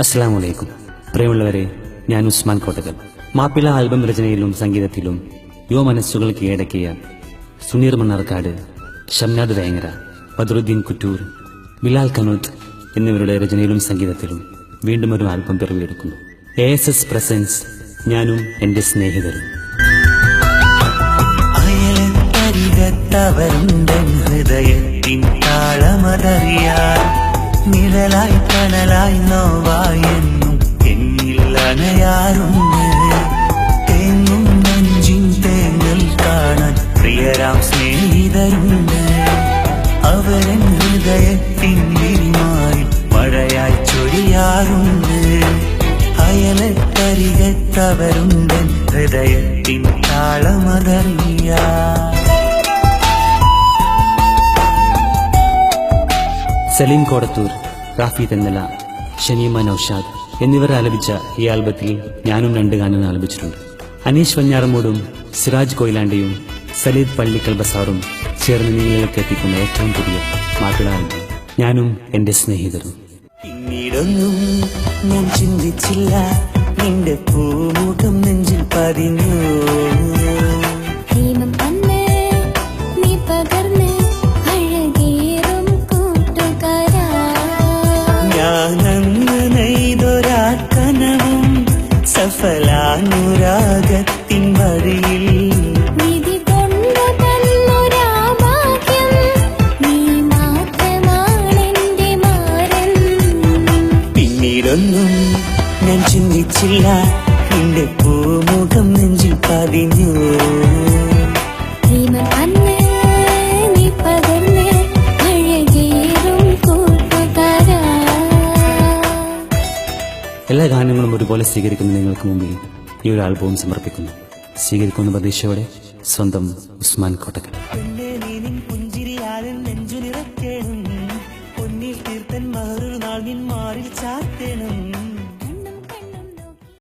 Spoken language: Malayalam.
അസ്സലാമു അലൈക്കും. പ്രിയമുള്ളവരെ, ഞാൻ ഉസ്മാൻ കോട്ടകൽ. മാപ്പിള ആൽബം രചനയിലും സംഗീതത്തിലും യുവ മനസ്സുകൾ കീഴടക്കിയ സുനീർ മണ്ണാർക്കാട്, ഷംനാദ് വേങ്ങര, ബദറുദ്ദീൻ കുറ്റൂർ, ബിലാൽ കനൂത്ത് എന്നിവരുടെ രചനയിലും സംഗീതത്തിലും വീണ്ടും ഒരു ആൽബം പിറവിയെടുക്കുന്നു. ASS പ്രസൻസ് ഞാനും എന്റെ സ്നേഹിതരും. ഹൃദയത്തിൻ താളമതറിയാൻ നിഴലായി കനലായി നോവായെന്നും എന്നിൽ അണയാറുണ്ട്. തേങ്ങും നെഞ്ചിൻ തേങ്ങൽ കാണാൻ പ്രിയരാം സ്നേഹിതരുണ്ട്. അവരൻ ഹൃദയത്തിൻ വിരിമാറി മഴയായി ചൊരിയാറുണ്ട്. അയലക്കരികത്തവരുണ്ട് ഹൃദയത്തിൻ താളമതറിയാൻ. സലീം കോടത്തൂർ, റാഫി തെന്നല, ഷനീമ നൌഷാദ് എന്നിവർ ആലപിച്ച ഈ ആൽബത്തിൽ ഞാനും 2 ഗാനങ്ങൾ ആലപിച്ചിട്ടുണ്ട്. അനീഷ് വഞ്ഞാറമൂടും സിറാജ് കൊയിലാണ്ടിയും സലീദ് പള്ളിക്കൽ ബസാറും ചേർന്ന് നിങ്ങളിലേക്ക് എത്തിക്കുന്ന ഏറ്റവും പുതിയ മാപ്പിള ആൽബം ഞാനും എന്റെ സ്നേഹിതരും. പിന്നീടൊന്നും ഞാൻ ചിന്തിച്ചില്ല, നിന്റെ പൂമുഖം നെഞ്ചിൽ പതിഞ്ഞു. ഞാനന്ന് നെയ്തൊരാ കനവും സഫലാനുരാഗത്തിൻ വഴിയിൽ പിന്നീടൊന്നും ഞാൻ ചിന്തിച്ചില്ല, നിന്റെ പൂമുഖം നെഞ്ചിൽ പതിഞ്ഞു. എല്ലാ ഗാനങ്ങളും ഒരുപോലെ സ്വീകരിക്കുന്ന നിങ്ങൾക്ക് മുമ്പിൽ ഈ ഒരു ആൽബവും സമർപ്പിക്കുന്നു. സ്വീകരിക്കുന്ന പ്രതീക്ഷയോടെ സ്വന്തം ഉസ്മാൻ കോട്ടകൽ. പുഞ്ചിരിയാലും നെഞ്ചു നിറയ്ക്കണം, പൊന്നിൽ തീർത്തൻ മഹറു നാൾ നിൻ മാറിൽ ചാത്തണം.